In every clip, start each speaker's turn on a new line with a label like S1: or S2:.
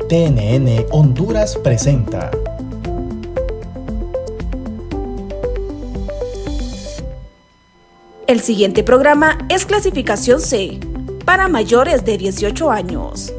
S1: TNN Honduras presenta.
S2: El siguiente programa es clasificación C, para mayores de 18 años.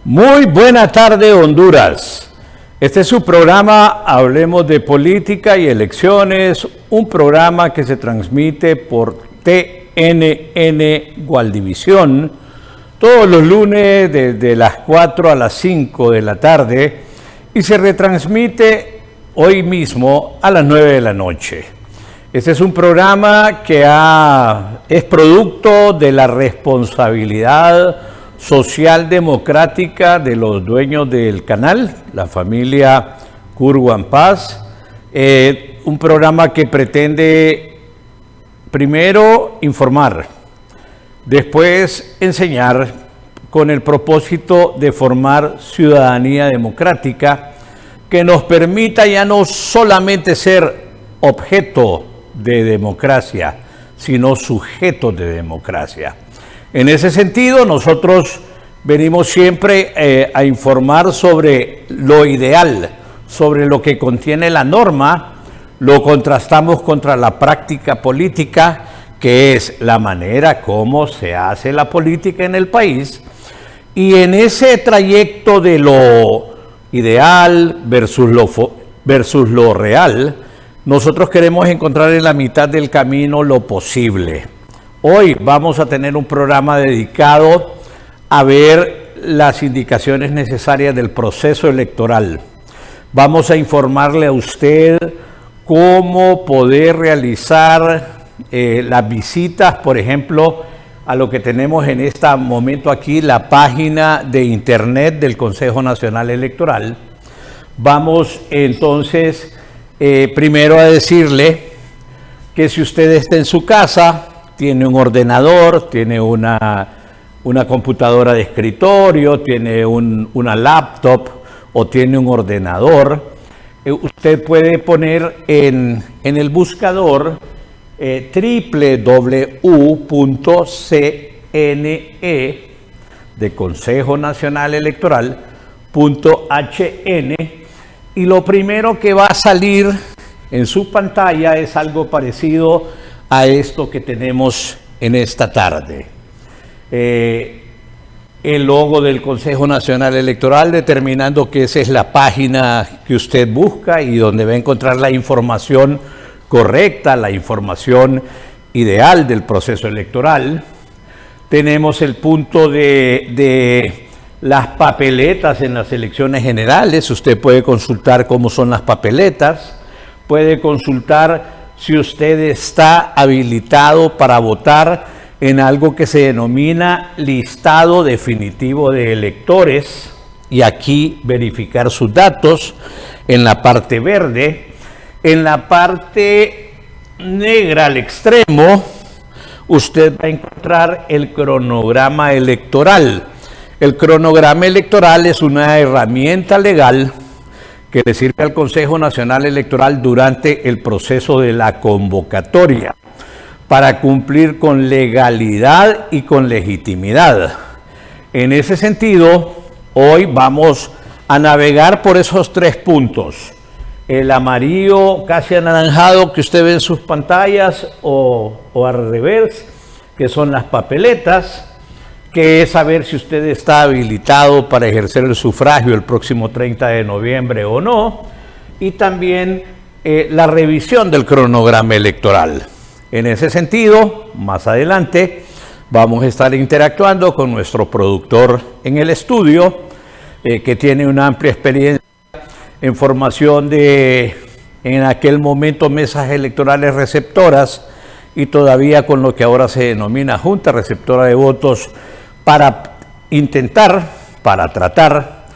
S3: Muy buena tarde, Honduras. Este es su programa Hablemos de Política y Elecciones, un programa que se transmite por TNN Gualdivisión todos los lunes desde las 4 a las 5 de la tarde y se retransmite hoy mismo a las 9 de la noche. Este es un programa que es producto de la responsabilidad social democrática de los dueños del canal, la familia Curwan Paz, un programa que pretende primero informar, después enseñar, con el propósito de formar ciudadanía democrática que nos permita ya no solamente ser objeto de democracia, sino sujetos de democracia. En ese sentido, nosotros venimos siempre a informar sobre lo ideal, sobre lo que contiene la norma, lo contrastamos contra la práctica política, que es la manera como se hace la política en el país, y en ese trayecto de lo ideal versus lo real, nosotros queremos encontrar en la mitad del camino lo posible. Hoy vamos a tener un programa dedicado a ver las indicaciones necesarias del proceso electoral. Vamos a informarle a usted cómo poder realizar las visitas, por ejemplo, a lo que tenemos en este momento aquí, la página de internet del Consejo Nacional Electoral. Vamos entonces primero a decirle que si usted está en su casa, tiene un ordenador, tiene una computadora de escritorio, tiene una laptop o tiene un ordenador, usted puede poner en el buscador www.cne de Consejo Nacional Electoral.hn y lo primero que va a salir en su pantalla es algo parecido a esto que tenemos en esta tarde. El logo del Consejo Nacional Electoral, determinando que esa es la página que usted busca y donde va a encontrar la información correcta, la información ideal del proceso electoral. Tenemos el punto de las papeletas en las elecciones generales. Usted puede consultar cómo son las papeletas, puede consultar si usted está habilitado para votar en algo que se denomina listado definitivo de electores y aquí verificar sus datos en la parte verde. En la parte negra al extremo usted va a encontrar el cronograma electoral. El cronograma electoral es una herramienta legal que le sirve al Consejo Nacional Electoral durante el proceso de la convocatoria para cumplir con legalidad y con legitimidad. En ese sentido, hoy vamos a navegar por esos tres puntos. El amarillo casi anaranjado que usted ve en sus pantallas o al revés, que son las papeletas, que es saber si usted está habilitado para ejercer el sufragio el próximo 30 de noviembre o no, y también la revisión del cronograma electoral. En ese sentido, más adelante, vamos a estar interactuando con nuestro productor en el estudio, que tiene una amplia experiencia en formación de, en aquel momento, mesas electorales receptoras, y todavía con lo que ahora se denomina Junta Receptora de Votos, para tratar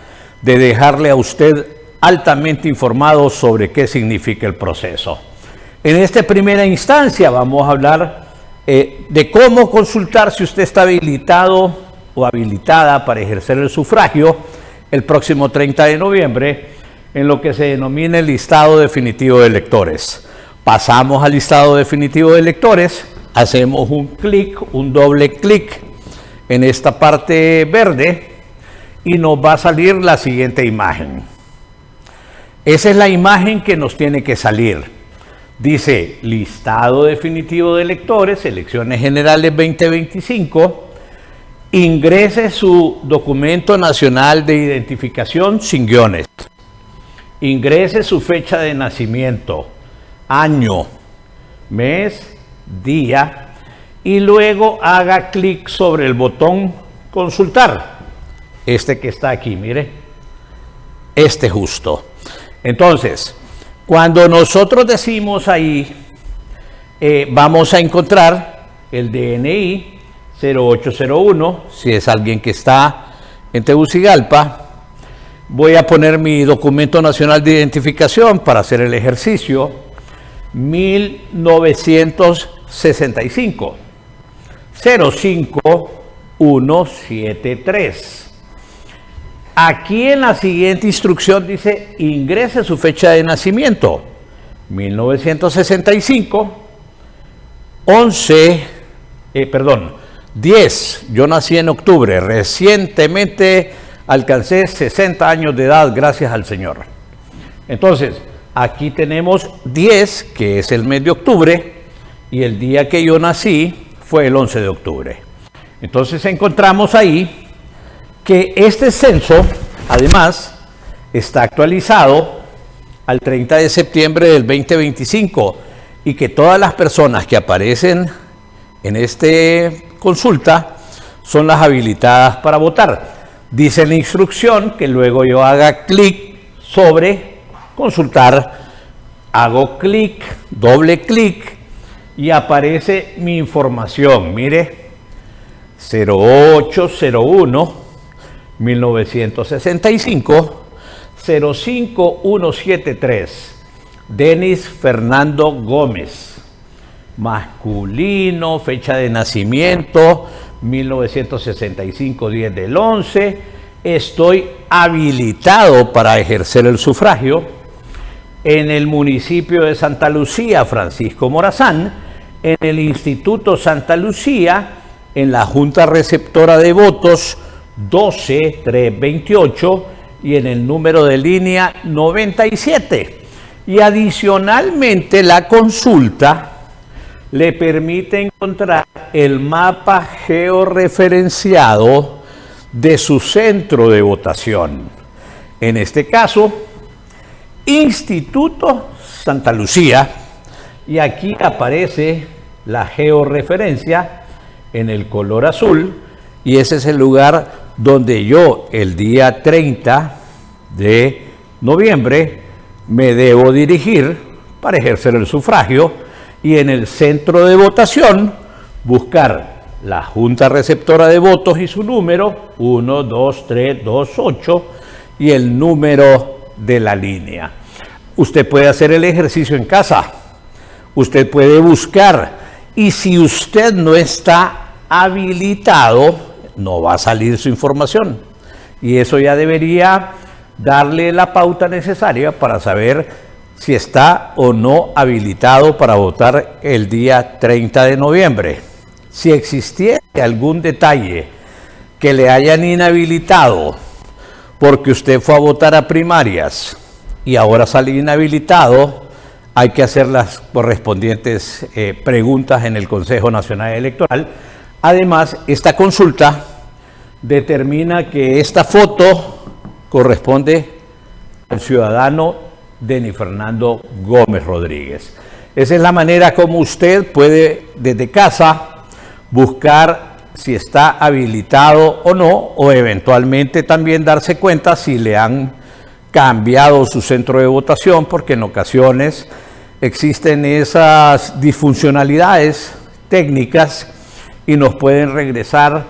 S3: de dejarle a usted altamente informado sobre qué significa el proceso. En esta primera instancia vamos a hablar de cómo consultar si usted está habilitado o habilitada para ejercer el sufragio el próximo 30 de noviembre en lo que se denomina el listado definitivo de electores. Pasamos al listado definitivo de electores, hacemos un clic, un doble clic en esta parte verde y nos va a salir la siguiente imagen. Esa es la imagen que nos tiene que salir. Dice listado definitivo de electores, elecciones generales 2025. Ingrese su documento nacional de identificación sin guiones. Ingrese su fecha de nacimiento, año, mes, día, y luego haga clic sobre el botón consultar. Este que está aquí, mire. Este justo. Entonces, cuando nosotros decimos ahí, vamos a encontrar el DNI 0801, si es alguien que está en Tegucigalpa. Voy a poner mi documento nacional de identificación para hacer el ejercicio, 1965, 05173. Aquí en la siguiente instrucción dice, ingrese su fecha de nacimiento, 1965, 10, yo nací en octubre, recientemente alcancé 60 años de edad, gracias al Señor. Entonces, aquí tenemos 10, que es el mes de octubre, y el día que yo nací fue el 11 de octubre. Entonces encontramos ahí que este censo, además, está actualizado al 30 de septiembre del 2025 y que todas las personas que aparecen en esta consulta son las habilitadas para votar. Dice en la instrucción que luego yo haga clic sobre consultar, hago clic, doble clic y aparece mi información. Mire, 0801 1965 05173, Denis Fernando Gómez, masculino, fecha de nacimiento 1965, 10 del 11. Estoy habilitado para ejercer el sufragio en el municipio de Santa Lucía, Francisco Morazán, en el Instituto Santa Lucía, en la Junta Receptora de Votos 12328 y en el número de línea 97. Y adicionalmente la consulta le permite encontrar el mapa georreferenciado de su centro de votación. En este caso, Instituto Santa Lucía, y aquí aparece la georreferencia en el color azul, y ese es el lugar donde yo el día 30 de noviembre me debo dirigir para ejercer el sufragio, y en el centro de votación buscar la Junta Receptora de Votos y su número 12328 y el número de la línea. Usted puede hacer el ejercicio en casa, usted puede buscar, y si usted no está habilitado, no va a salir su información, y eso ya debería darle la pauta necesaria para saber si está o no habilitado para votar el día 30 de noviembre. Si existiera algún detalle que le hayan inhabilitado porque usted fue a votar a primarias y ahora sale inhabilitado, hay que hacer las correspondientes preguntas en el Consejo Nacional Electoral. Además, esta consulta determina que esta foto corresponde al ciudadano Denis Fernando Gómez Rodríguez. Esa es la manera como usted puede desde casa buscar si está habilitado o no, o eventualmente también darse cuenta si le han cambiado su centro de votación, porque en ocasiones existen esas disfuncionalidades técnicas y nos pueden regresar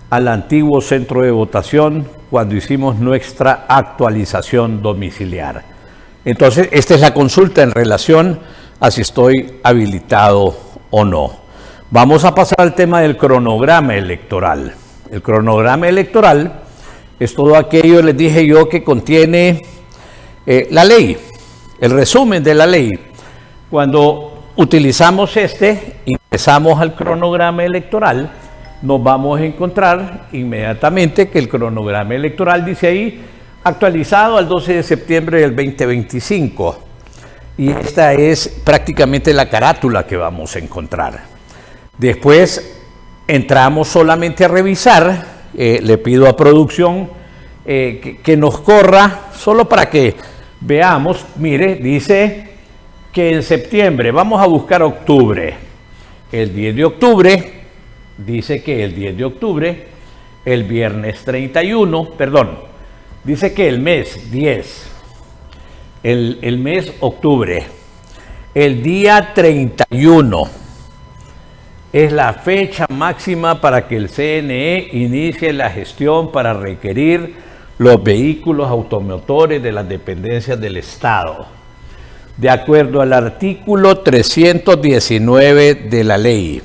S3: al antiguo centro de votación cuando hicimos nuestra actualización domiciliar. Entonces, esta es la consulta en relación a si estoy habilitado o no. Vamos a pasar al tema del cronograma electoral. El cronograma electoral es todo aquello, les dije yo, que contiene la ley, el resumen de la ley. Cuando utilizamos ingresamos al cronograma electoral, nos vamos a encontrar inmediatamente que el cronograma electoral dice ahí, actualizado al 12 de septiembre del 2025. Y esta es prácticamente la carátula que vamos a encontrar. Después entramos solamente a revisar, le pido a producción que nos corra, solo para que veamos, mire, dice que en septiembre, vamos a buscar octubre, el 10 de octubre, dice que el 10 de octubre, el viernes 31, perdón, dice que el mes 10, el mes octubre, el día 31, es la fecha máxima para que el CNE inicie la gestión para requerir los vehículos automotores de las dependencias del Estado, de acuerdo al artículo 319 de la ley,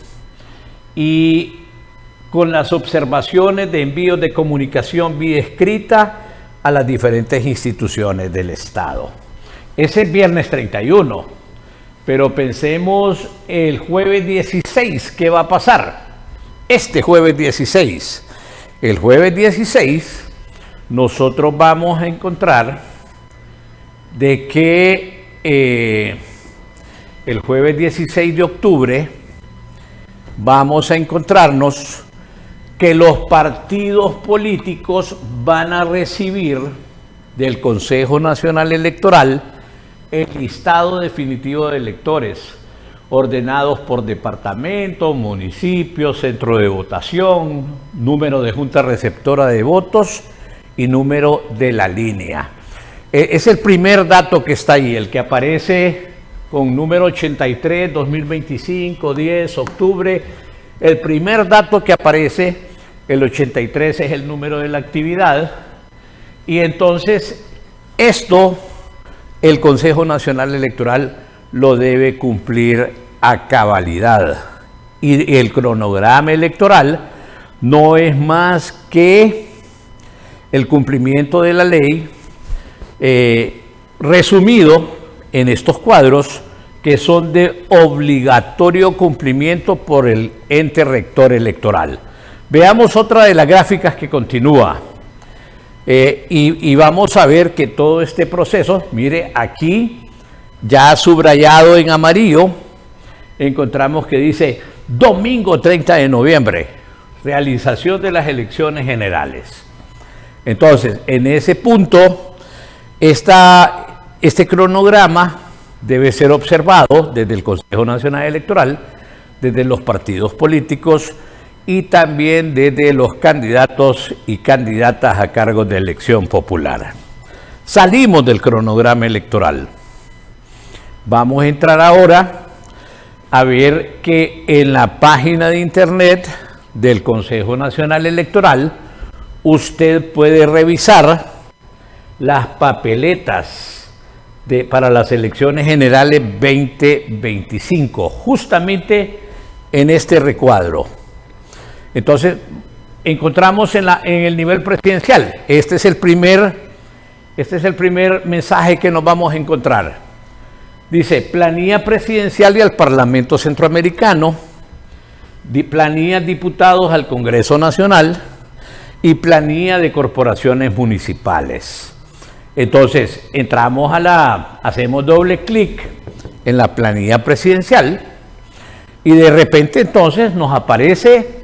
S3: y con las observaciones de envíos de comunicación vía escrita a las diferentes instituciones del Estado. Ese es viernes 31. Pero pensemos el jueves 16, ¿qué va a pasar? Este jueves 16. El jueves 16 nosotros vamos a encontrar de que el jueves 16 de octubre vamos a encontrarnos que los partidos políticos van a recibir del Consejo Nacional Electoral el listado definitivo de electores, ordenados por departamento, municipio, centro de votación, número de junta receptora de votos y número de la línea. Es el primer dato que está ahí, el que aparece con número 83, 2025, 10, octubre. El primer dato que aparece, el 83, es el número de la actividad. Y entonces esto el Consejo Nacional Electoral lo debe cumplir a cabalidad. Y el cronograma electoral no es más que el cumplimiento de la ley resumido en estos cuadros que son de obligatorio cumplimiento por el ente rector electoral. Veamos otra de las gráficas que continúa. Y vamos a ver que todo este proceso, mire aquí, ya subrayado en amarillo, encontramos que dice domingo 30 de noviembre, realización de las elecciones generales. Entonces, en ese punto, este cronograma debe ser observado desde el Consejo Nacional Electoral, desde los partidos políticos, y también desde los candidatos y candidatas a cargo de elección popular. Salimos del cronograma electoral. Vamos a entrar ahora a ver que en la página de internet del Consejo Nacional Electoral usted puede revisar las papeletas para las elecciones generales 2025, justamente en este recuadro. Entonces, encontramos en el nivel presidencial, este es el primer mensaje que nos vamos a encontrar. Dice, planilla presidencial y al Parlamento Centroamericano, planilla diputados al Congreso Nacional y planilla de corporaciones municipales. Entonces, hacemos doble clic en la planilla presidencial y de repente entonces nos aparece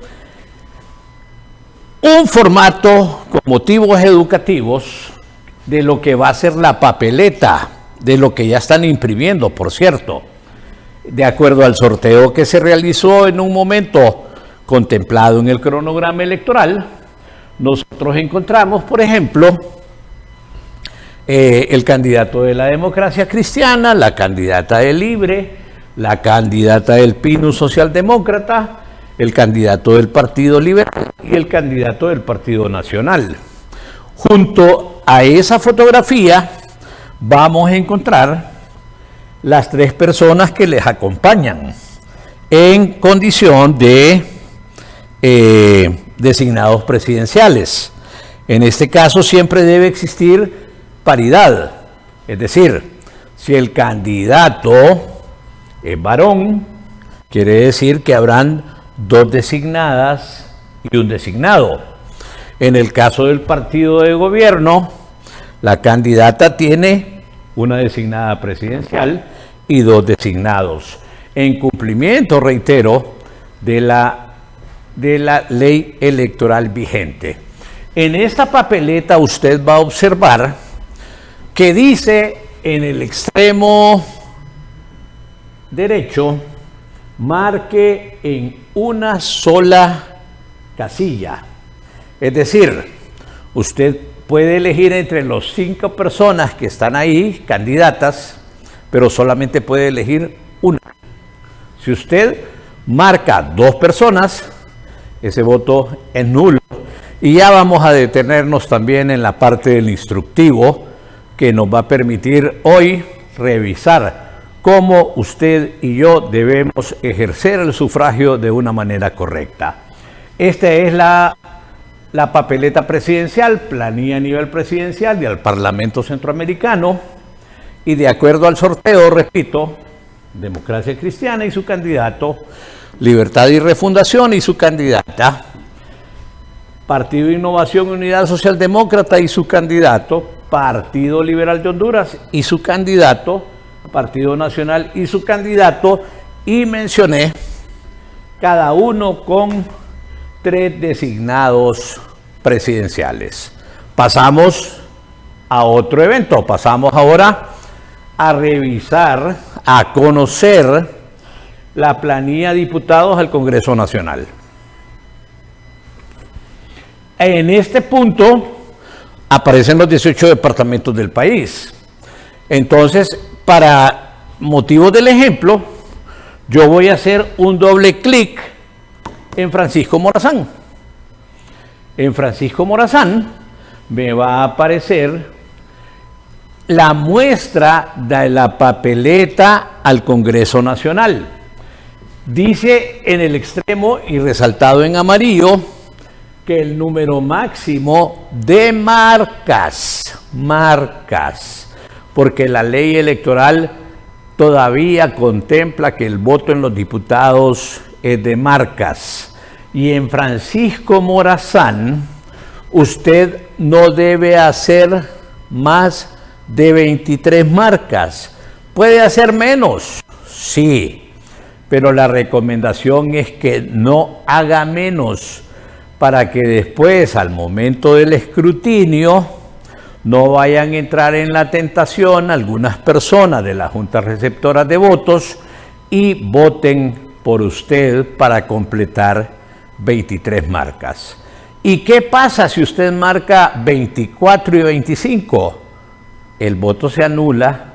S3: un formato con motivos educativos de lo que va a ser la papeleta, de lo que ya están imprimiendo, por cierto, de acuerdo al sorteo que se realizó en un momento contemplado en el cronograma electoral. Nosotros encontramos, por ejemplo, el candidato de la Democracia Cristiana, la candidata de Libre, la candidata del PINU Socialdemócrata, el candidato del Partido Liberal y el candidato del Partido Nacional. Junto a esa fotografía vamos a encontrar las 3 personas que les acompañan en condición de designados presidenciales. En este caso siempre debe existir paridad, es decir, si el candidato es varón, quiere decir que habrán 2 designadas y un designado. En el caso del partido de gobierno, la candidata tiene una designada presidencial y 2 designados, en cumplimiento, reitero, de la ley electoral vigente. En esta papeleta usted va a observar que dice en el extremo derecho, marque en una sola casilla. Es decir, usted puede elegir entre las 5 personas que están ahí, candidatas, pero solamente puede elegir una. Si usted marca 2 personas, ese voto es nulo. Y ya vamos a detenernos también en la parte del instructivo que nos va a permitir hoy revisar cómo usted y yo debemos ejercer el sufragio de una manera correcta. Esta es la papeleta presidencial, planilla a nivel presidencial y al Parlamento Centroamericano, y de acuerdo al sorteo, repito, Democracia Cristiana y su candidato, Libertad y Refundación y su candidata, Partido Innovación y Unidad Socialdemócrata y su candidato, Partido Liberal de Honduras y su candidato, Partido Nacional y su candidato, y mencioné cada uno con 3 designados presidenciales. Pasamos a otro evento, pasamos ahora a revisar, a conocer la planilla de diputados al Congreso Nacional. En este punto aparecen los 18 departamentos del país. Entonces, para motivos del ejemplo, yo voy a hacer un doble clic en Francisco Morazán. En Francisco Morazán me va a aparecer la muestra de la papeleta al Congreso Nacional. Dice en el extremo y resaltado en amarillo que el número máximo de marcas, porque la ley electoral todavía contempla que el voto en los diputados es de marcas. Y en Francisco Morazán, usted no debe hacer más de 23 marcas. ¿Puede hacer menos? Sí, pero la recomendación es que no haga menos, para que después, al momento del escrutinio, no vayan a entrar en la tentación algunas personas de la Junta Receptora de Votos y voten por usted para completar 23 marcas. ¿Y qué pasa si usted marca 24 y 25? El voto se anula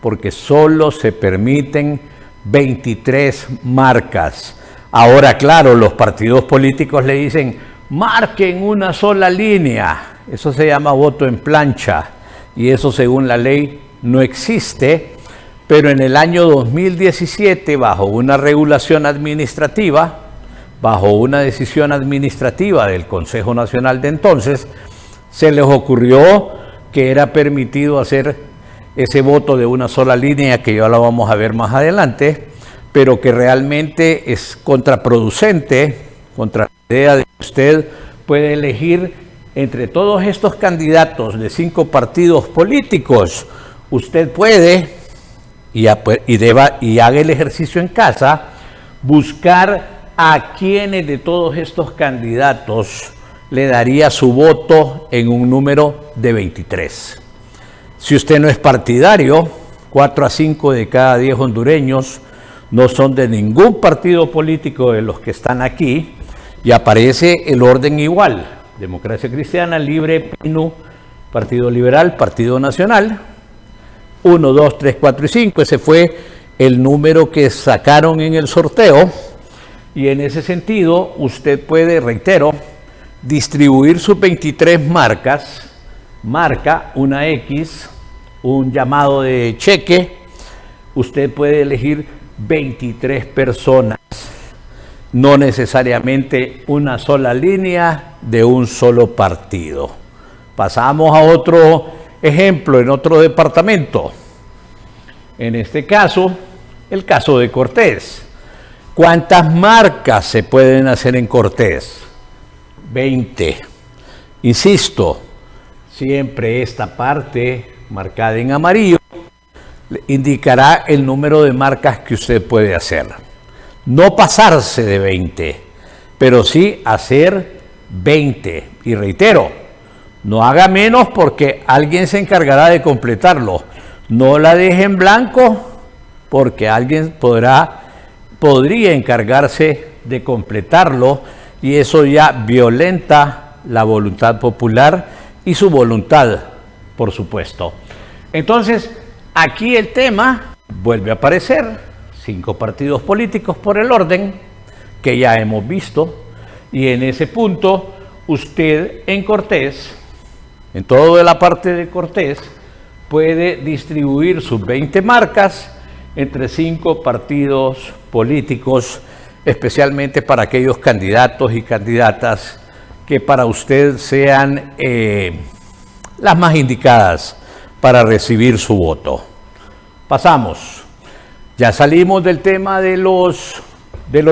S3: porque solo se permiten 23 marcas. Ahora, claro, los partidos políticos le dicen, marquen una sola línea. Eso se llama voto en plancha y eso, según la ley, no existe. Pero en el año 2017, bajo una regulación administrativa, bajo una decisión administrativa del Consejo Nacional de entonces, se les ocurrió que era permitido hacer ese voto de una sola línea, que ya lo vamos a ver más adelante, pero que realmente es contraproducente contra la idea de que usted puede elegir entre todos estos candidatos de 5 partidos políticos. Usted puede y haga el ejercicio en casa, buscar a quienes de todos estos candidatos le daría su voto en un número de 23. Si usted no es partidario, 4 a 5 de cada 10 hondureños no son de ningún partido político de los que están aquí, y aparece el orden igual: Democracia Cristiana, Libre, PINU, Partido Liberal, Partido Nacional. 1, 2, 3, 4 y 5, ese fue el número que sacaron en el sorteo, y en ese sentido usted puede, reitero, distribuir sus 23 marcas, marca, una X, un llamado de cheque. Usted puede elegir 23 personas, no necesariamente una sola línea de un solo partido. Pasamos a otro ejemplo en otro departamento. En este caso, el caso de Cortés. ¿Cuántas marcas se pueden hacer en Cortés? 20. Insisto, siempre esta parte marcada en amarillo indicará el número de marcas que usted puede hacer. No pasarse de 20, pero sí hacer 20. Y reitero, no haga menos porque alguien se encargará de completarlo. No la deje en blanco porque alguien podría encargarse de completarlo, y eso ya violenta la voluntad popular y su voluntad, por supuesto. Entonces, aquí el tema vuelve a aparecer: 5 partidos políticos por el orden que ya hemos visto, y en ese punto usted en Cortés, en toda la parte de Cortés, puede distribuir sus 20 marcas entre 5 partidos políticos, especialmente para aquellos candidatos y candidatas que para usted sean las más indicadas para recibir su voto. Pasamos. Ya salimos del tema de los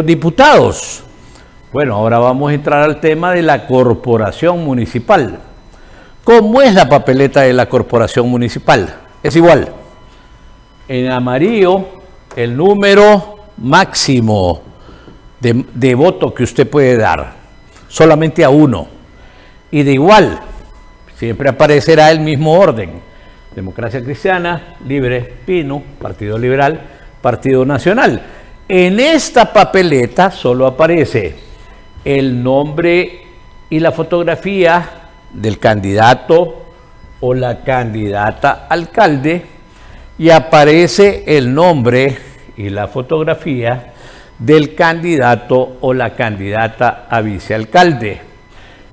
S3: diputados. Bueno, ahora vamos a entrar al tema de la corporación municipal. ¿Cómo es la papeleta de la corporación municipal? Es igual. En amarillo, el número máximo de voto que usted puede dar, solamente a 1. Y de igual, siempre aparecerá el mismo orden: Democracia Cristiana, Libre, PINU, Partido Liberal, Partido Nacional. En esta papeleta solo aparece el nombre y la fotografía del candidato o la candidata alcalde, y aparece el nombre y la fotografía del candidato o la candidata a vicealcalde.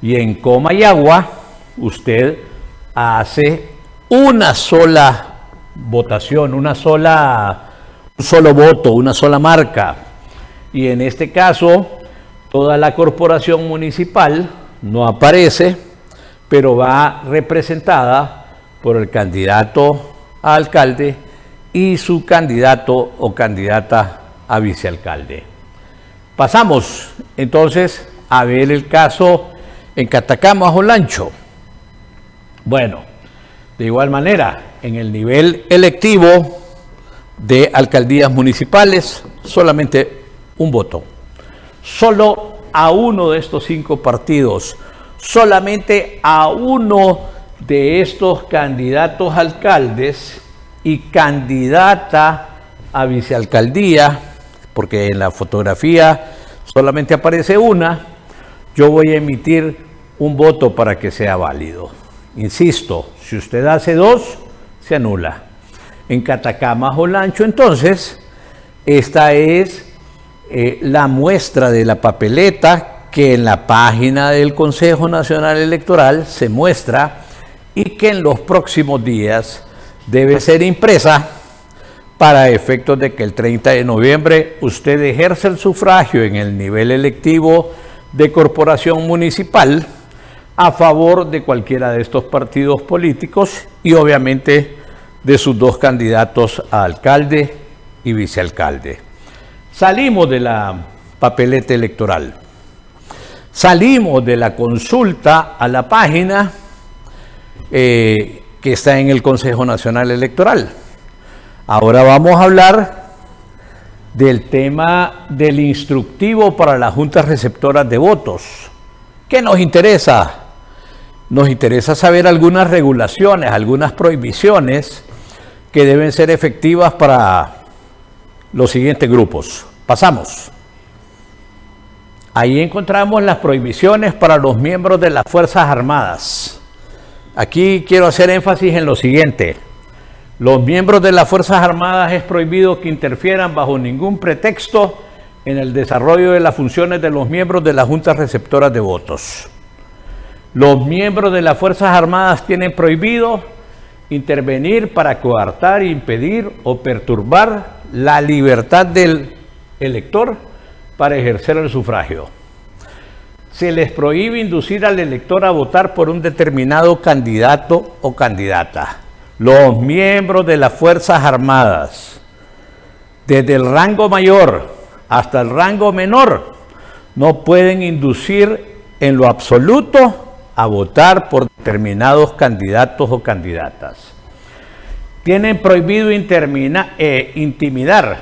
S3: Y en coma y agua usted hace una sola votación, un solo voto, una sola marca. Y en este caso, toda la corporación municipal no aparece, pero va representada por el candidato a alcalde y su candidato o candidata a vicealcalde. Pasamos entonces a ver el caso en Catacama, Olancho. Bueno, de igual manera, en el nivel electivo de alcaldías municipales, solamente un voto. Solo a uno de estos 5 partidos, solamente a uno de estos candidatos alcaldes y candidata a vicealcaldía, porque en la fotografía solamente aparece una, yo voy a emitir un voto para que sea válido. Insisto, si usted hace 2, se anula. En Catacama, Olancho, entonces, esta es la muestra de la papeleta que en la página del Consejo Nacional Electoral se muestra y que en los próximos días debe ser impresa para efectos de que el 30 de noviembre usted ejerza el sufragio en el nivel electivo de corporación municipal a favor de cualquiera de estos partidos políticos y obviamente de sus 2 candidatos a alcalde y vicealcalde. Salimos de la papeleta electoral. Salimos de la consulta a la página que está en el Consejo Nacional Electoral. Ahora vamos a hablar del tema del instructivo para las juntas receptoras de votos. ¿Qué nos interesa? Nos interesa saber algunas regulaciones, algunas prohibiciones que deben ser efectivas para los siguientes grupos. Pasamos. Ahí encontramos las prohibiciones para los miembros de las Fuerzas Armadas. Aquí quiero hacer énfasis en lo siguiente. Los miembros de las Fuerzas Armadas es prohibido que interfieran bajo ningún pretexto en el desarrollo de las funciones de los miembros de las juntas receptoras de votos. Los miembros de las Fuerzas Armadas tienen prohibido intervenir para coartar, impedir o perturbar la libertad del elector para ejercer el sufragio. Se les prohíbe inducir al elector a votar por un determinado candidato o candidata. Los miembros de las Fuerzas Armadas, desde el rango mayor hasta el rango menor, no pueden inducir en lo absoluto a votar por determinados candidatos o candidatas. Tienen prohibido intimidar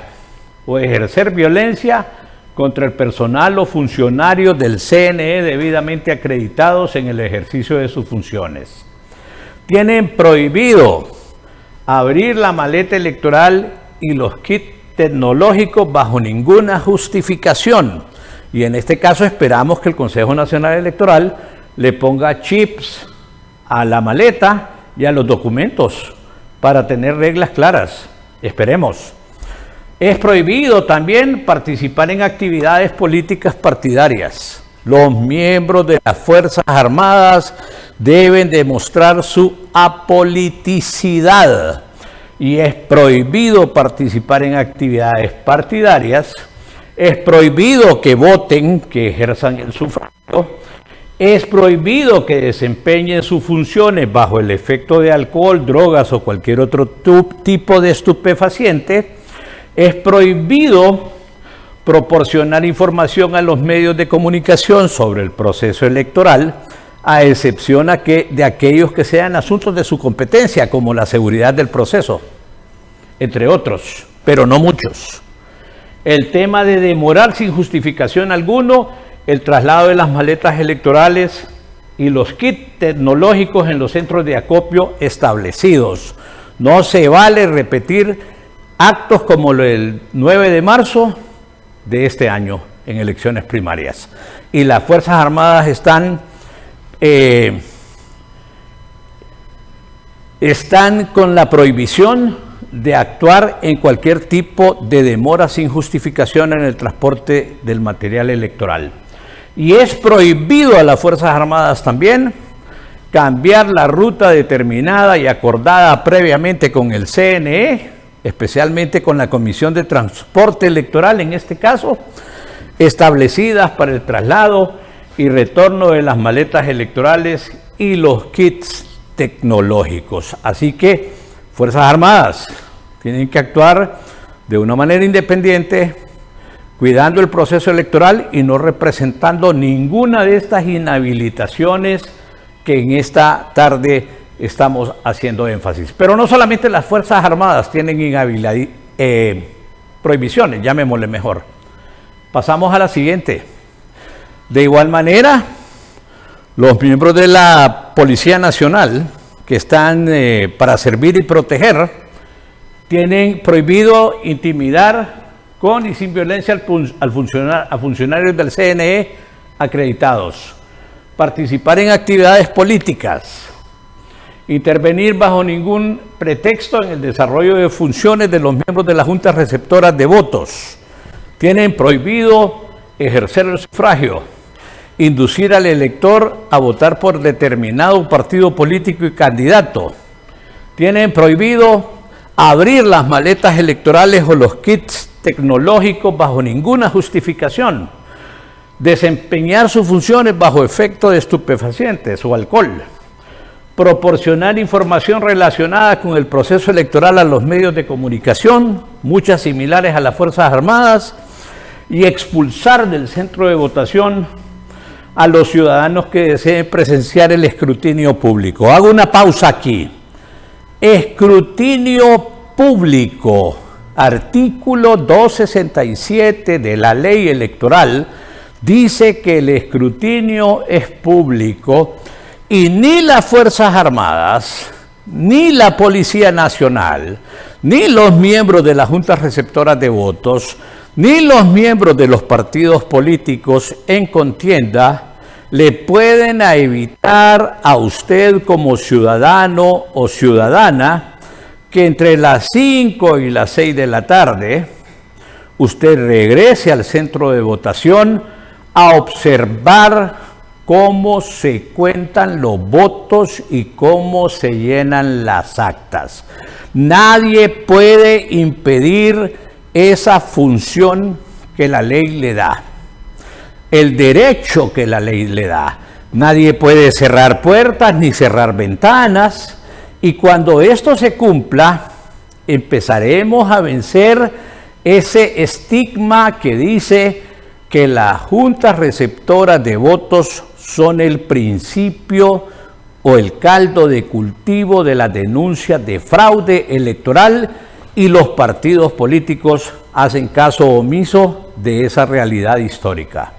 S3: o ejercer violencia contra el personal o funcionarios del CNE debidamente acreditados en el ejercicio de sus funciones. Tienen prohibido abrir la maleta electoral y los kits tecnológicos bajo ninguna justificación. Y en este caso esperamos que el Consejo Nacional Electoral le ponga chips a la maleta y a los documentos para tener reglas claras. Esperemos. Es prohibido también participar en actividades políticas partidarias. Los miembros de las Fuerzas Armadas deben demostrar su apoliticidad y es prohibido participar en actividades partidarias. Es prohibido que voten, que ejerzan el sufragio. Es prohibido que desempeñen sus funciones bajo el efecto de alcohol, drogas o cualquier otro tipo de estupefaciente. Es prohibido proporcionar información a los medios de comunicación sobre el proceso electoral, a excepción de aquellos que sean asuntos de su competencia, como la seguridad del proceso, entre otros, pero no muchos. El tema de demorar sin justificación alguno el traslado de las maletas electorales y los kits tecnológicos en los centros de acopio establecidos. No se vale repetir actos como el 9 de marzo de este año en elecciones primarias. Y las Fuerzas Armadas están con la prohibición de actuar en cualquier tipo de demora sin justificación en el transporte del material electoral. Y es prohibido a las Fuerzas Armadas también cambiar la ruta determinada y acordada previamente con el CNE, especialmente con la Comisión de Transporte Electoral, en este caso, establecidas para el traslado y retorno de las maletas electorales y los kits tecnológicos. Así que Fuerzas Armadas tienen que actuar de una manera independiente, cuidando el proceso electoral y no representando ninguna de estas inhabilitaciones que en esta tarde estamos haciendo énfasis. Pero no solamente las Fuerzas Armadas tienen prohibiciones, llamémosle mejor. Pasamos a la siguiente. De igual manera, los miembros de la Policía Nacional, que están para servir y proteger, tienen prohibido intimidar con y sin violencia a funcionarios del CNE acreditados, participar en actividades políticas, intervenir bajo ningún pretexto en el desarrollo de funciones de los miembros de las juntas receptoras de votos. Tienen prohibido ejercer el sufragio, inducir al elector a votar por determinado partido político y candidato. Tienen prohibido abrir las maletas electorales o los kits tecnológicos bajo ninguna justificación, desempeñar sus funciones bajo efecto de estupefacientes o alcohol, proporcionar información relacionada con el proceso electoral a los medios de comunicación, muchas similares a las Fuerzas Armadas, y expulsar del centro de votación a los ciudadanos que deseen presenciar el escrutinio público. Hago una pausa aquí. Escrutinio público, artículo 267 de la ley electoral, dice que el escrutinio es público y ni las Fuerzas Armadas, ni la Policía Nacional, ni los miembros de las juntas receptoras de votos, ni los miembros de los partidos políticos en contienda le pueden evitar a usted como ciudadano o ciudadana que entre las 5 y las 6 de la tarde usted regrese al centro de votación a observar cómo se cuentan los votos y cómo se llenan las actas. Nadie puede impedir esa función que la ley le da, el derecho que la ley le da. Nadie puede cerrar puertas ni cerrar ventanas, y cuando esto se cumpla, empezaremos a vencer ese estigma que dice que las juntas receptoras de votos son el principio o el caldo de cultivo de las denuncias de fraude electoral, y los partidos políticos hacen caso omiso de esa realidad histórica.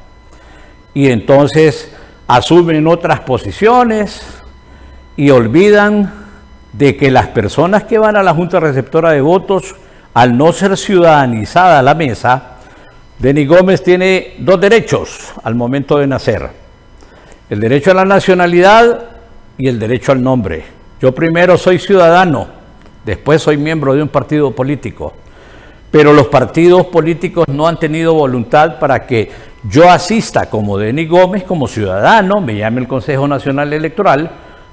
S3: Y entonces asumen otras posiciones y olvidan de que las personas que van a la Junta Receptora de Votos, al no ser ciudadanizada la mesa, Denny Gómez tiene dos derechos al momento de nacer: el derecho a la nacionalidad y el derecho al nombre. Yo primero soy ciudadano, después soy miembro de un partido político, pero los partidos políticos no han tenido voluntad para que yo asista como Denny Gómez, como ciudadano, me llame el Consejo Nacional Electoral,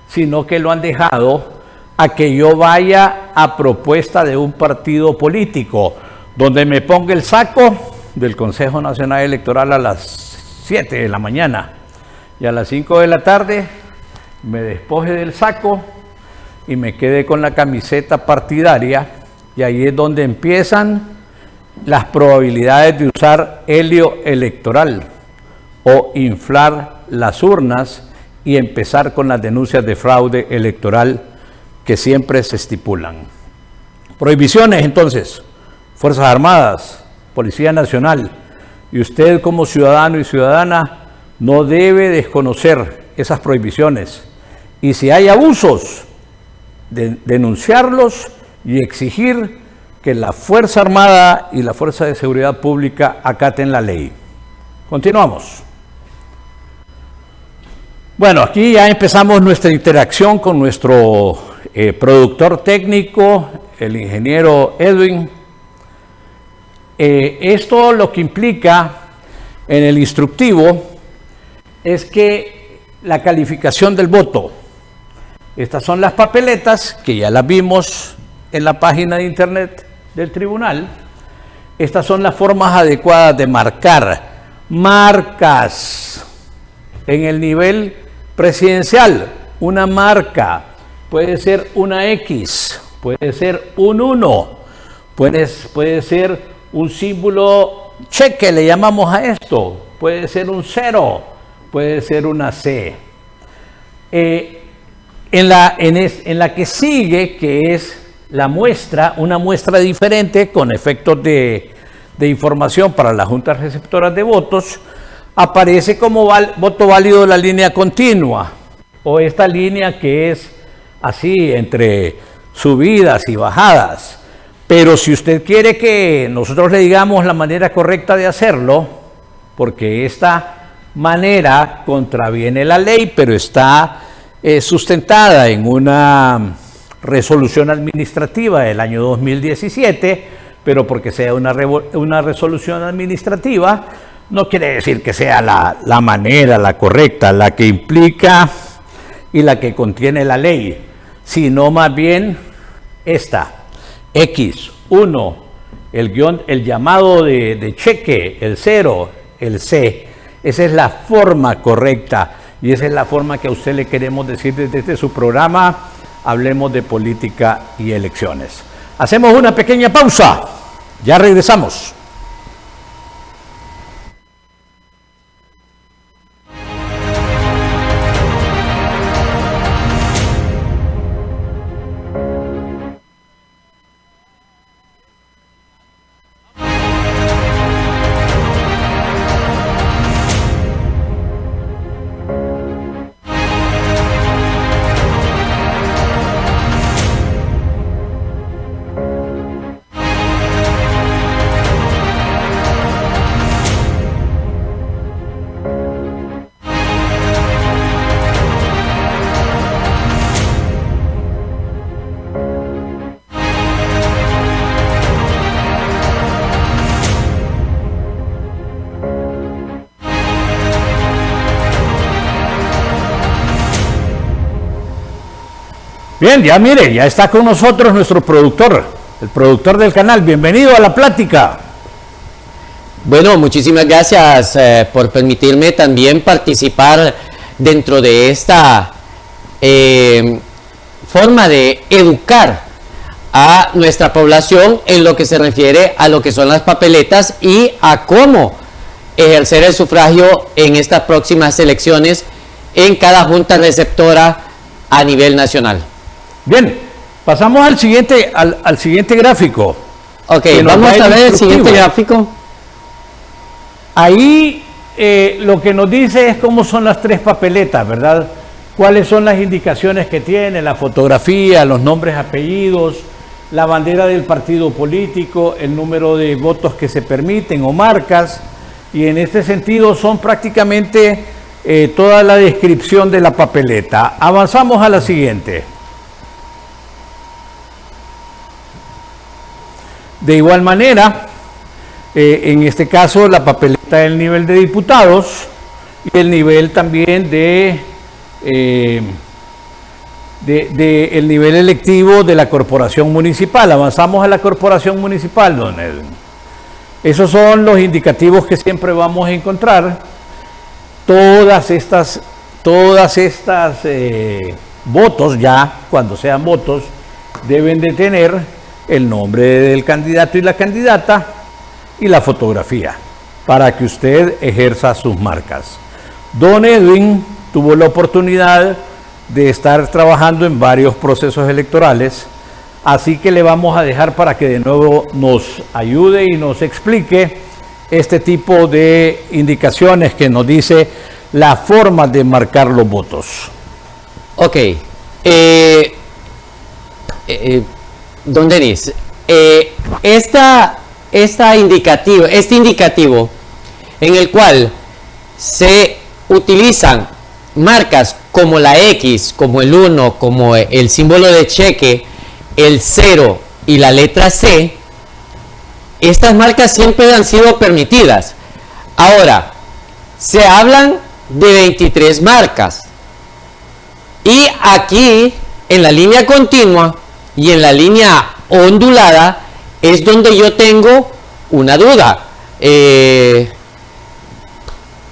S3: sino que lo han dejado a que yo vaya a propuesta de un partido político, donde me ponga el saco del Consejo Nacional Electoral a las 7 de la mañana y a las 5 de la tarde me despoje del saco y me quede con la camiseta partidaria, y ahí es donde empiezan las probabilidades de usar helio electoral o inflar las urnas y empezar con las denuncias de fraude electoral que siempre se estipulan. Prohibiciones, entonces: Fuerzas Armadas, Policía Nacional, y usted como ciudadano y ciudadana no debe desconocer esas prohibiciones, y si hay abusos, denunciarlos y exigir que la Fuerza Armada y la Fuerza de Seguridad Pública acaten la ley. Continuamos. Bueno, aquí ya empezamos nuestra interacción con nuestro productor técnico, el ingeniero Edwin. Esto lo que implica en el instructivo es que la calificación del voto, estas son las papeletas que ya las vimos en la página de internet del tribunal. Estas son las formas adecuadas de marcar marcas en el nivel presidencial. Una marca puede ser una X, puede ser un 1, puede ser un símbolo cheque, le llamamos a esto, puede ser un 0, puede ser una C. En la que sigue, que es la muestra, una muestra diferente con efectos de información para las juntas receptoras de votos, aparece como voto válido la línea continua, o esta línea que es así entre subidas y bajadas. Pero si usted quiere que nosotros le digamos la manera correcta de hacerlo, porque esta manera contraviene la ley, pero está sustentada en una resolución administrativa del año 2017, pero porque sea una resolución administrativa, no quiere decir que sea la manera, la correcta, la que implica y la que contiene la ley, sino más bien esta, X, 1, el llamado de cheque, el 0, el C. Esa es la forma correcta y esa es la forma que a usted le queremos decir desde su programa Hablemos de Política y Elecciones. Hacemos una pequeña pausa, ya regresamos. Bien, ya mire, ya está con nosotros nuestro productor, el productor del canal. Bienvenido a la plática.
S4: Bueno, muchísimas gracias por permitirme también participar dentro de esta forma de educar a nuestra población en lo que se refiere a lo que son las papeletas y a cómo ejercer el sufragio en estas próximas elecciones en cada junta receptora a nivel nacional.
S3: Bien, pasamos al siguiente gráfico.
S4: Ok, vamos a ver el siguiente gráfico.
S3: Ahí lo que nos dice es cómo son las tres papeletas, ¿verdad? Cuáles son las indicaciones que tiene, la fotografía, los nombres, apellidos, la bandera del partido político, el número de votos que se permiten o marcas, y en este sentido son prácticamente toda la descripción de la papeleta. Avanzamos a la siguiente. De igual manera, en este caso la papeleta del nivel de diputados y el nivel también el nivel electivo de la corporación municipal. Avanzamos a la corporación municipal, don Edwin. Esos son los indicativos que siempre vamos a encontrar. Todas estas votos, ya cuando sean votos, deben de tener el nombre del candidato y la candidata y la fotografía para que usted ejerza sus marcas. Don Edwin tuvo la oportunidad de estar trabajando en varios procesos electorales, así que le vamos a dejar para que de nuevo nos ayude y nos explique este tipo de indicaciones que nos dice la forma de marcar los votos. Ok,
S4: don Denis, este indicativo en el cual se utilizan marcas como la X, como el 1, como el símbolo de cheque, el 0 y la letra C, estas marcas siempre han sido permitidas. Ahora, se hablan de 23 marcas. Y aquí, en la línea continua y en la línea ondulada, es donde yo tengo una duda.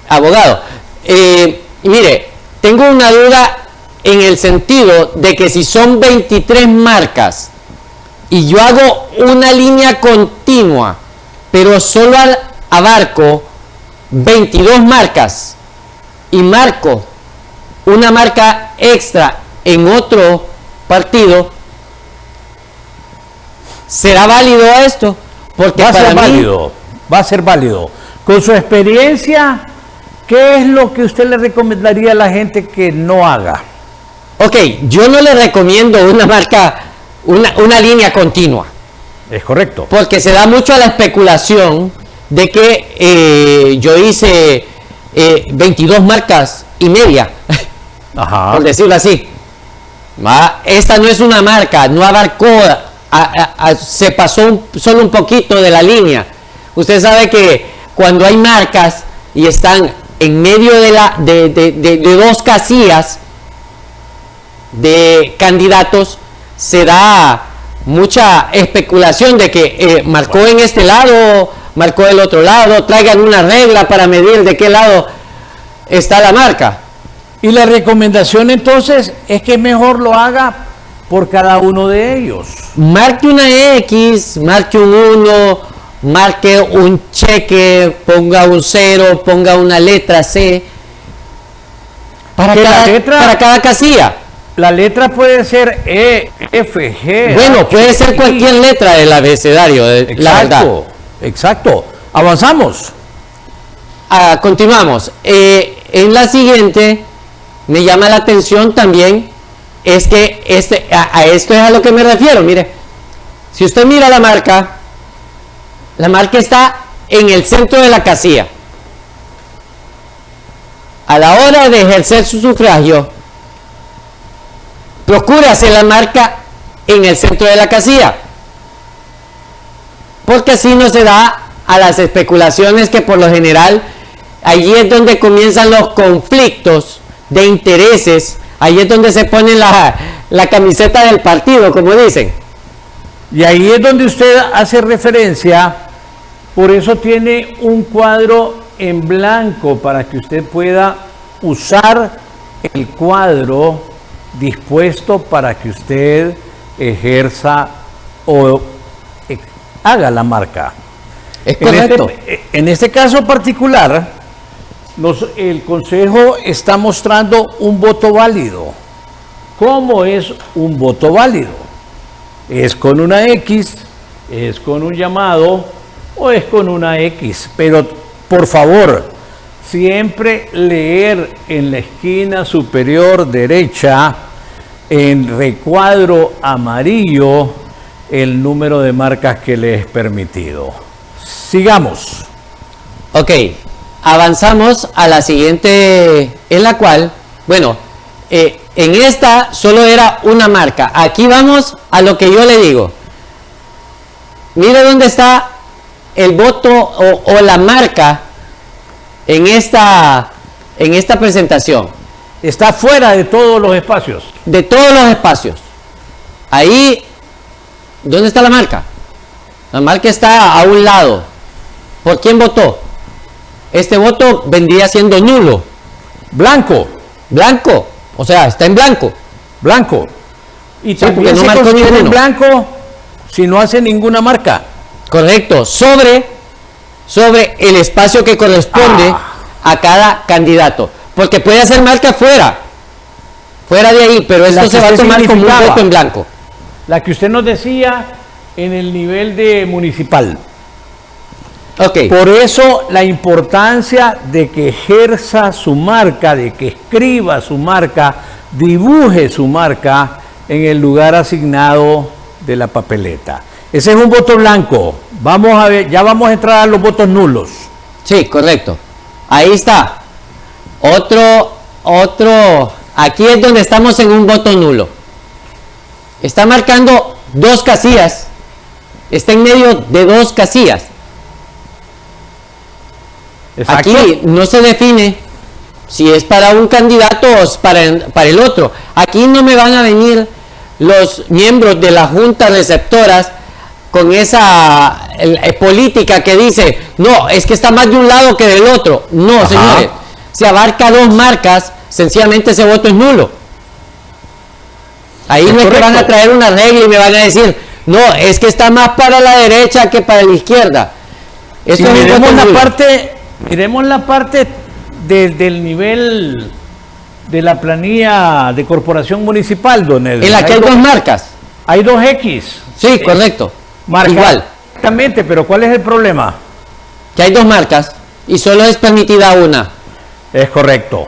S4: Abogado, mire, tengo una duda en el sentido de que si son 23 marcas y yo hago una línea continua, pero solo abarco 22 marcas y marco una marca extra en otro partido, ¿será válido esto? Porque
S3: va a ser válido. Con su experiencia, ¿qué es lo que usted le recomendaría a la gente que no haga?
S4: Ok, yo no le recomiendo una marca, una línea continua.
S3: Es correcto.
S4: Porque se da mucho a la especulación de que yo hice 22 marcas y media,
S3: ajá,
S4: por decirlo así. Esta no es una marca, no abarcó, se pasó solo un poquito de la línea. Usted sabe que cuando hay marcas y están en medio de dos casillas de candidatos, se da mucha especulación de que marcó en este lado, marcó del otro lado, traigan una regla para medir de qué lado está la marca.
S3: Y la recomendación entonces es que mejor lo haga por cada uno de ellos.
S4: Marque una X, marque un 1, marque un cheque, ponga un 0, ponga una letra C para cada casilla.
S3: La letra puede ser E, F, G.
S4: Bueno, puede ser cualquier letra del abecedario, la verdad.
S3: Exacto. Avanzamos.
S4: Continuamos. En la siguiente, me llama la atención también, es que a esto es a lo que me refiero. Mire, si usted mira la marca está en el centro de la casilla. A la hora de ejercer su sufragio, procure hacer la marca en el centro de la casilla, porque así no se da a las especulaciones que por lo general allí es donde comienzan los conflictos de intereses, allí es donde se ponen la camiseta del partido, como dicen.
S3: Y ahí es donde usted hace referencia, por eso tiene un cuadro en blanco para que usted pueda usar el cuadro dispuesto para que usted ejerza o haga la marca.
S4: Es correcto.
S3: En este caso particular, el Consejo está mostrando un voto válido. ¿Cómo es un voto válido? ¿Es con una X? ¿Es con un llamado? ¿O es con una X? Pero, por favor, siempre leer en la esquina superior derecha, en recuadro amarillo, el número de marcas que le es permitido. Sigamos.
S4: Ok, avanzamos a la siguiente, en la cual, bueno, en esta solo era una marca. Aquí vamos a lo que yo le digo. Mire dónde está el voto o la marca en esta presentación.
S3: Está fuera de todos los espacios.
S4: De todos los espacios. Ahí, ¿dónde está la marca? La marca está a un lado. ¿Por quién votó? Este voto vendría siendo nulo.
S3: Blanco.
S4: Blanco. O sea, está en blanco.
S3: Blanco. Y
S4: Sí,
S3: también
S4: porque no
S3: se
S4: marcó
S3: considera en
S4: ninguno.
S3: blanco si no hace ninguna marca.
S4: Correcto. Sobre el espacio que corresponde a cada candidato. Porque puede hacer marca fuera de ahí, pero
S3: La
S4: esto
S3: que
S4: se va a
S3: usted
S4: tomar como un
S3: significaba.
S4: voto en blanco.
S3: La que usted nos decía en el nivel de municipal.
S4: Ok.
S3: Por eso la importancia de que ejerza su marca, de que escriba su marca, dibuje su marca en el lugar asignado de la papeleta. Ese es un voto blanco. Vamos a ver, ya vamos a entrar a los votos nulos.
S4: Sí, correcto. Ahí está. Otro. Aquí es donde estamos en un voto nulo. Está marcando dos casillas. Está en medio de dos casillas.
S3: Exacto.
S4: Aquí no se define si es para un candidato o es para el otro. Aquí no me van a venir los miembros de la junta receptoras con esa política que dice, no, es que está más de un lado que del otro. No,
S3: Ajá.
S4: señores. Si abarca dos marcas, sencillamente ese voto es nulo. Ahí
S3: Es
S4: no es que
S3: correcto.
S4: van a traer una regla y me van a decir, no, es que está más para la derecha que para la izquierda. Eso
S3: Y
S4: es un
S3: miremos
S4: voto
S3: la
S4: nulo.
S3: parte del nivel de la planilla de corporación municipal, don Edwin.
S4: En la que hay dos marcas.
S3: Hay dos X.
S4: Sí, correcto.
S3: Marca.
S4: Igual,
S3: Exactamente, pero ¿cuál es el problema?
S4: que hay dos marcas y solo es permitida una.
S3: Es correcto.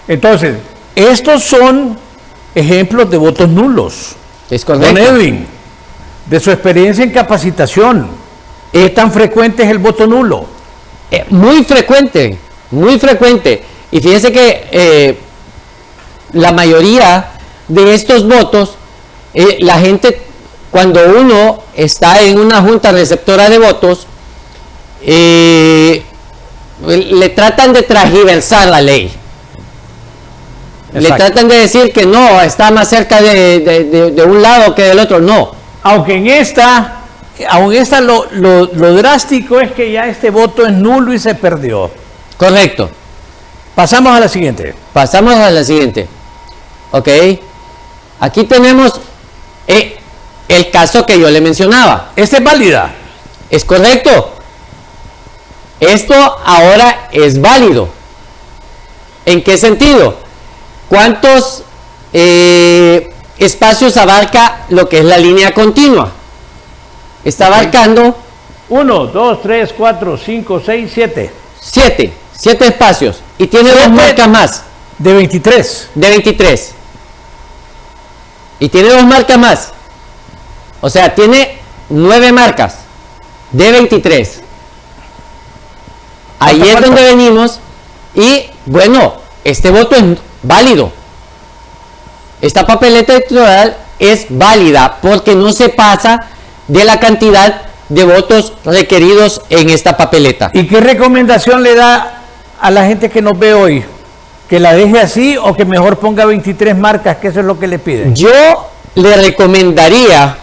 S3: Entonces, estos son ejemplos de votos nulos.
S4: Es
S3: Don
S4: correcto.
S3: Edwin, de su experiencia en capacitación, ¿qué tan frecuente es el voto nulo?
S4: Muy frecuente, muy frecuente. Y fíjese que la mayoría de estos votos, la gente, cuando uno está en una junta receptora de votos, le tratan de transgiversar la ley. Le
S3: Exacto.
S4: tratan de decir que no, está más cerca de un lado que del otro. No.
S3: Aunque en esta lo drástico es que ya este voto es nulo y se perdió.
S4: Correcto.
S3: Pasamos a la siguiente.
S4: Pasamos a la siguiente. Ok. Aquí tenemos el caso que yo le mencionaba.
S3: Esta es válida.
S4: Es correcto. Esto ahora es válido. ¿En qué sentido? ¿Cuántos espacios abarca lo que es la línea continua? Está abarcando
S3: 1, 2, 3, 4, 5, 6, 7.
S4: 7 espacios y tiene dos marcas más
S3: De 23.
S4: de 23 y tiene dos marcas más, o sea, tiene 9 marcas de 23. Ahí es
S3: falta?
S4: donde venimos y bueno, este voto es válido, esta papeleta electoral es válida porque no se pasa de la cantidad de votos requeridos en esta papeleta.
S3: ¿Y qué recomendación le da a la gente que nos ve hoy? ¿Que la deje así o que mejor ponga 23 marcas? Que eso es lo que le piden.
S4: Yo le recomendaría,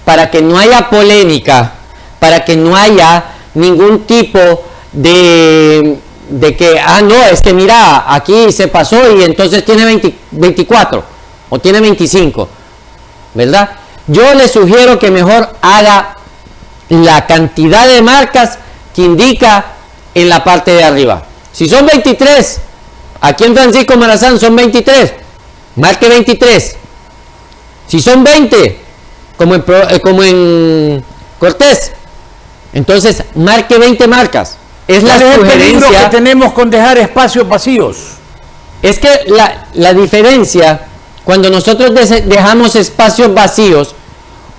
S4: para que no haya polémica, para que no haya ningún tipo de que, no, es que mira, aquí se pasó y entonces tiene 24 o tiene 25, ¿verdad? Yo le sugiero que mejor haga la cantidad de marcas que indica en la parte de arriba. Si son 23, aquí en Francisco Morazán son 23, marque 23. Si son 20, como en Cortés, entonces marque 20 marcas. Es la sugerencia
S3: que tenemos con dejar espacios vacíos.
S4: Es que la diferencia, cuando nosotros dejamos espacios vacíos,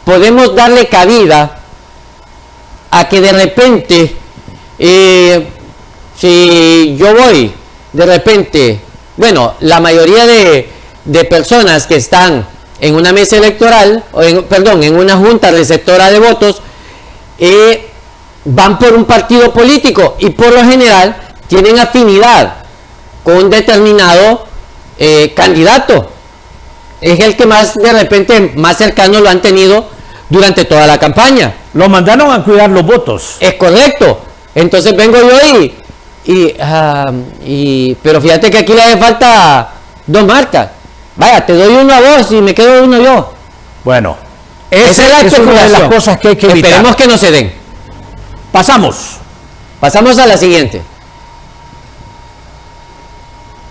S4: podemos darle cabida a que de repente, si yo voy, de repente, bueno, la mayoría de personas que están en una mesa electoral, en una junta receptora de votos, van por un partido político y por lo general tienen afinidad con un determinado candidato. Es el que más, de repente, más cercano lo han tenido durante toda la campaña.
S3: Lo mandaron a cuidar los votos.
S4: Es correcto. Entonces vengo yo pero fíjate que aquí le hace falta 2 marcas. Vaya, te doy uno a vos y me quedo uno yo.
S3: Bueno,
S4: esa es una de las cosas que hay que evitar. Esperemos que no se den. Pasamos a la siguiente.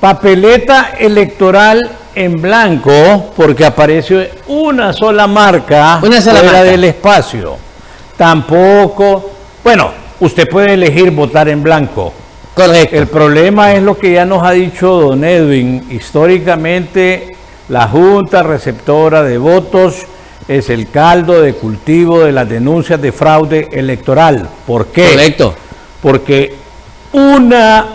S3: Papeleta electoral en blanco, porque aparece una sola marca fuera del espacio. Tampoco, bueno, usted puede elegir votar en blanco.
S4: Correcto.
S3: El problema es lo que ya nos ha dicho don Edwin. Históricamente, la Junta Receptora de Votos es el caldo de cultivo de las denuncias de fraude electoral. ¿Por qué?
S4: Correcto.
S3: Porque una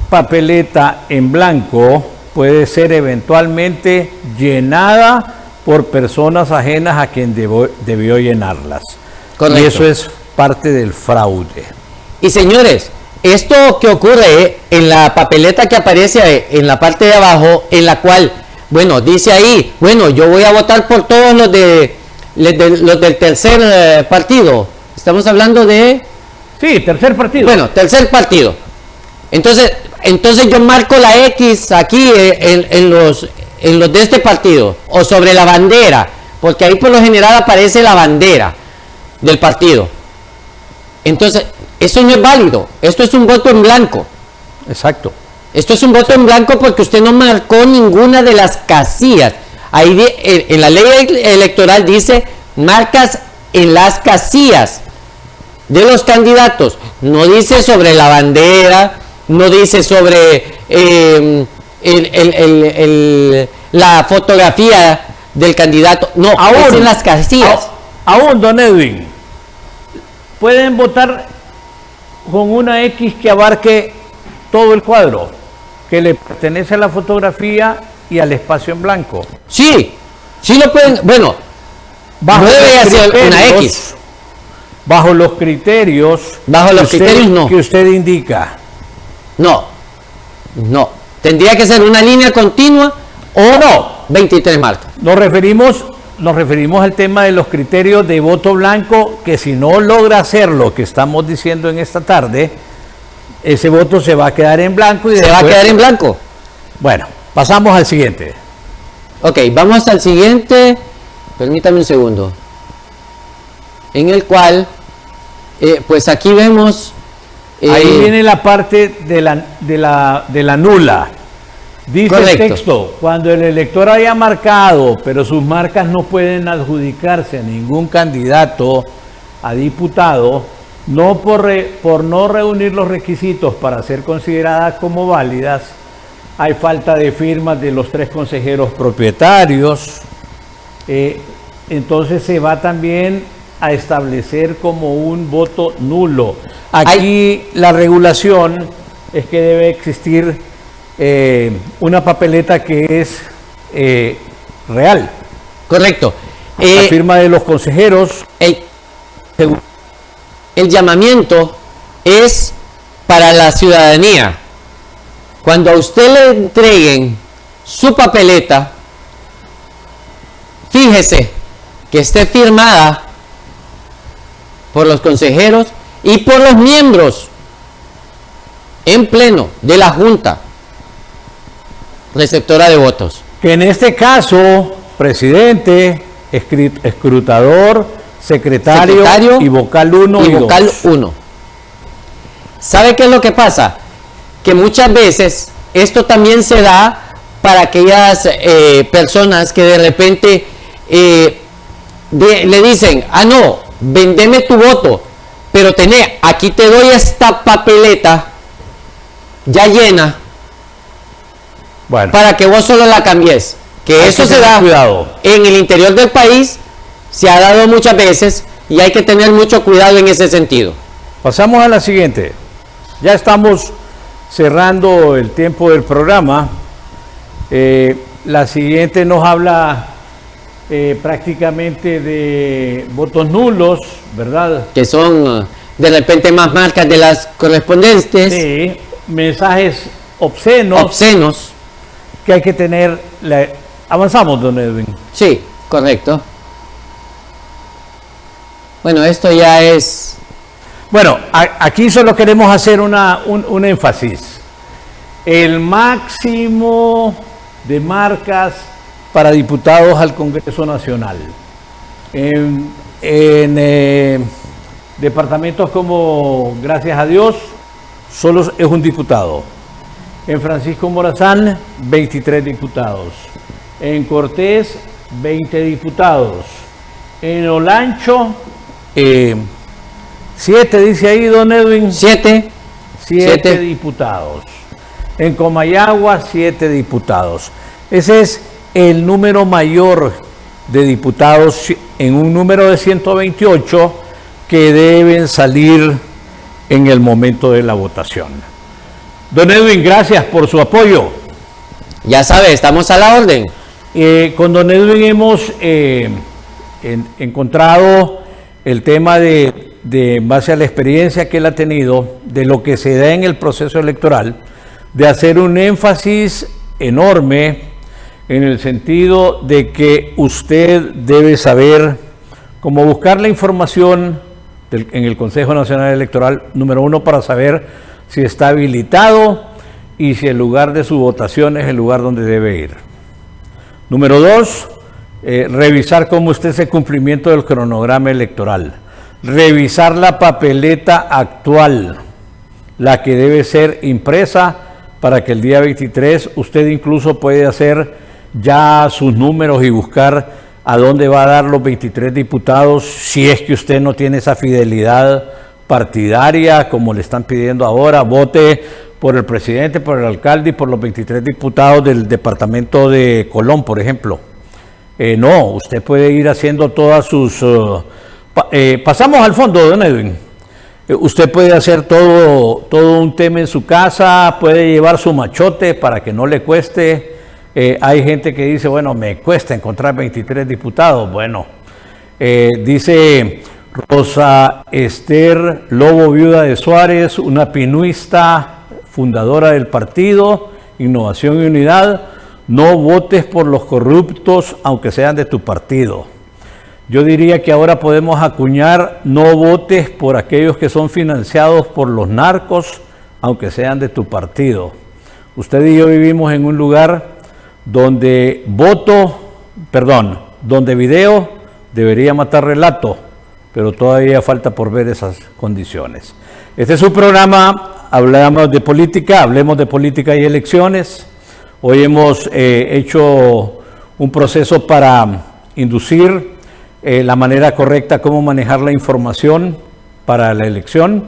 S3: papeleta en blanco puede ser eventualmente llenada por personas ajenas a quien debió llenarlas.
S4: Correcto.
S3: Y eso es parte del fraude.
S4: Y señores, esto que ocurre en la papeleta que aparece en la parte de abajo, en la cual, bueno, dice ahí, bueno, yo voy a votar por todos los del tercer partido. Estamos hablando de...
S3: Sí, tercer partido.
S4: Bueno, tercer partido. Entonces yo marco la X aquí en los de este partido, o sobre la bandera, porque ahí por lo general aparece la bandera del partido. Entonces, eso no es válido. Esto es un voto en blanco.
S3: Exacto.
S4: Esto es un voto en blanco porque usted no marcó ninguna de las casillas. Ahí en la ley electoral dice marcas en las casillas de los candidatos. No dice sobre la bandera, no dice sobre la fotografía del candidato. No, es en las casillas.
S3: Aún, don Edwin, pueden votar con una X que abarque todo el cuadro, que le pertenece a la fotografía y al espacio en blanco.
S4: Sí lo pueden, bueno, no debe hacer una X.
S3: Bajo los criterios.
S4: No.
S3: Que usted indica.
S4: No. Tendría que ser una línea continua o no 23 marcas.
S3: Nos referimos al tema de los criterios de voto blanco, que si no logra hacer lo que estamos diciendo en esta tarde, ese voto se va a quedar en blanco.
S4: Va a quedar en blanco.
S3: Bueno, pasamos al siguiente.
S4: Ok, vamos al siguiente. Permítame un segundo. En el cual, pues aquí vemos...
S3: ahí viene la parte de la nula. Dice
S4: correcto.
S3: El texto, cuando el elector haya marcado, pero sus marcas no pueden adjudicarse a ningún candidato a diputado, no por no reunir los requisitos para ser consideradas como válidas, hay falta de firmas de los 3 consejeros propietarios, entonces se va también a establecer como un voto nulo. Aquí la regulación es que debe existir una papeleta que es real.
S4: Correcto.
S3: La firma de los consejeros.
S4: El llamamiento es para la ciudadanía. Cuando a usted le entreguen su papeleta, fíjese que esté firmada por los consejeros y por los miembros en pleno de la Junta receptora de votos.
S3: Que en este caso, presidente, escrutador, secretario y vocal 1 y
S4: vocal
S3: 2.
S4: 1. ¿Sabe qué es lo que pasa? Que muchas veces esto también se da para aquellas personas que de repente le dicen, no, vendeme tu voto, pero aquí te doy esta papeleta ya llena,
S3: Bueno,
S4: para que vos solo la cambies. Que eso se da en el interior del país, se ha dado muchas veces y hay que tener mucho cuidado en ese sentido.
S3: pasamos a la siguiente. Ya estamos cerrando el tiempo del programa. La siguiente nos habla prácticamente de votos nulos, ¿verdad?
S4: Que son de repente más marcas de las correspondientes.
S3: Sí, mensajes obscenos que hay que tener. Avanzamos, don Edwin.
S4: Sí, correcto. Bueno, esto ya es...
S3: Bueno, aquí solo queremos hacer un énfasis. El máximo de marcas para diputados al Congreso Nacional. En departamentos como, gracias a Dios, solo es un diputado. En Francisco Morazán, 23 diputados. En Cortés, 20 diputados. En Olancho, 7, dice ahí don Edwin.
S4: 7
S3: diputados. En Comayagua, 7 diputados. Ese es el número mayor de diputados en un número de 128 que deben salir en el momento de la votación. Don Edwin, gracias por su apoyo.
S4: Ya sabe, estamos a la orden.
S3: Con don Edwin hemos encontrado el tema de base a la experiencia que él ha tenido, de lo que se da en el proceso electoral, de hacer un énfasis enorme en el sentido de que usted debe saber cómo buscar la información en el Consejo Nacional Electoral, número 1, para saber si está habilitado y si el lugar de su votación es el lugar donde debe ir. Número 2, revisar cómo está ese cumplimiento del cronograma electoral. Revisar la papeleta actual, la que debe ser impresa para que el día 23 usted incluso puede hacer ya sus números y buscar a dónde va a dar los 23 diputados, si es que usted no tiene esa fidelidad partidaria como le están pidiendo ahora. Vote por el presidente, por el alcalde y por los 23 diputados del departamento de Colón, por ejemplo. No, usted puede ir haciendo todas sus... pasamos al fondo, don Edwin. Usted puede hacer todo un tema en su casa, puede llevar su machote para que no le cueste. Hay gente que dice, bueno, me cuesta encontrar 23 diputados. Bueno, dice Rosa Esther Lobo, viuda de Suárez, una pinuista fundadora del partido Innovación y Unidad: no votes por los corruptos aunque sean de tu partido. Yo diría que ahora podemos acuñar: no votes por aquellos que son financiados por los narcos aunque sean de tu partido. Usted y yo vivimos en un lugar donde donde video debería matar relato, pero todavía falta por ver esas condiciones. Este es un programa, hablemos de política y elecciones. Hoy hemos hecho un proceso para inducir la manera correcta, cómo manejar la información para la elección,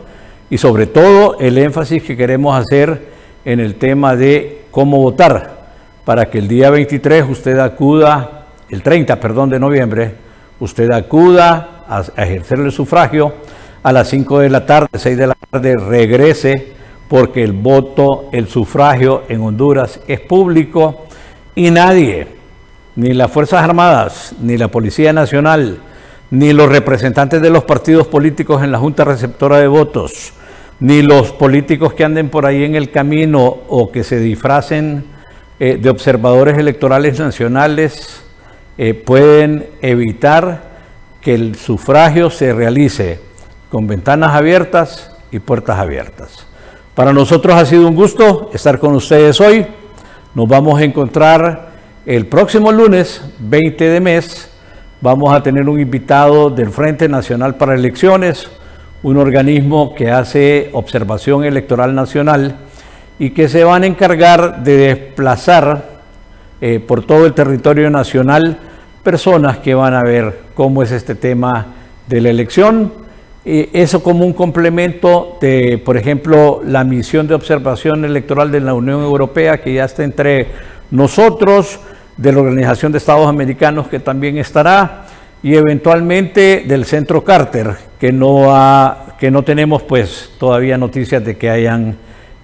S3: y sobre todo el énfasis que queremos hacer en el tema de cómo votar, para que el día 23 usted acuda, el 30, de noviembre, usted acuda a ejercer el sufragio a las 5 de la tarde, 6 de la tarde, regrese, porque el voto, el sufragio en Honduras es público y nadie, ni las Fuerzas Armadas, ni la Policía Nacional, ni los representantes de los partidos políticos en la Junta Receptora de Votos, ni los políticos que anden por ahí en el camino o que se disfracen de observadores electorales nacionales, pueden evitar que el sufragio se realice con ventanas abiertas y puertas abiertas. Para nosotros ha sido un gusto estar con ustedes hoy. Nos vamos a encontrar el próximo lunes, 20 de mes. Vamos a tener un invitado del Frente Nacional para Elecciones, un organismo que hace observación electoral nacional y que se van a encargar de desplazar por todo el territorio nacional personas que van a ver cómo es este tema de la elección. Eso como un complemento de, por ejemplo, la misión de observación electoral de la Unión Europea, que ya está entre nosotros, de la Organización de Estados Americanos, que también estará, y eventualmente del Centro Carter, que no tenemos pues todavía noticias de que hayan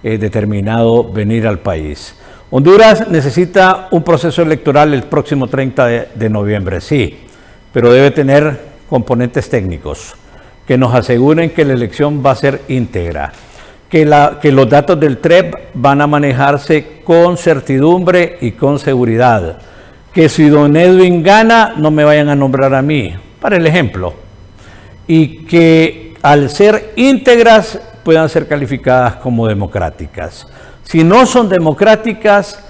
S3: determinado venir al país. Honduras necesita un proceso electoral el próximo 30 de noviembre, sí, pero debe tener componentes técnicos que nos aseguren que la elección va a ser íntegra, que los datos del TREP van a manejarse con certidumbre y con seguridad, que si don Edwin gana no me vayan a nombrar a mí, para el ejemplo, y que al ser íntegras puedan ser calificadas como democráticas. Si no son democráticas,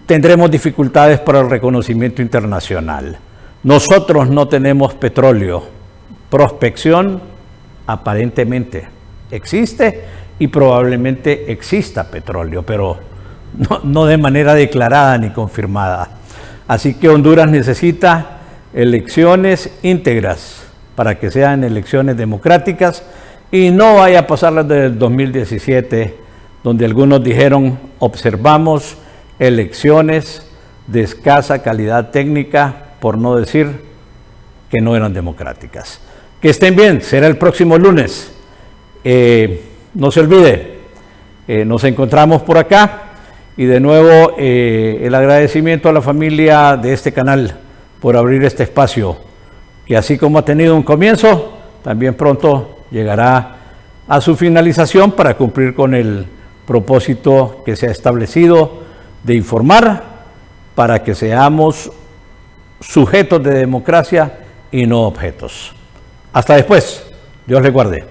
S3: tendremos dificultades para el reconocimiento internacional. Nosotros no tenemos petróleo. Prospección aparentemente existe y probablemente exista petróleo, pero no de manera declarada ni confirmada. Así que Honduras necesita elecciones íntegras para que sean elecciones democráticas y no vaya a pasar las del 2017, donde algunos dijeron observamos elecciones de escasa calidad técnica, por no decir que no eran democráticas. Que estén bien, será el próximo lunes. No se olvide, nos encontramos por acá y de nuevo el agradecimiento a la familia de este canal por abrir este espacio, que así como ha tenido un comienzo, también pronto llegará a su finalización para cumplir con el propósito que se ha establecido de informar para que seamos sujetos de democracia y no objetos. Hasta después. Dios les guarde.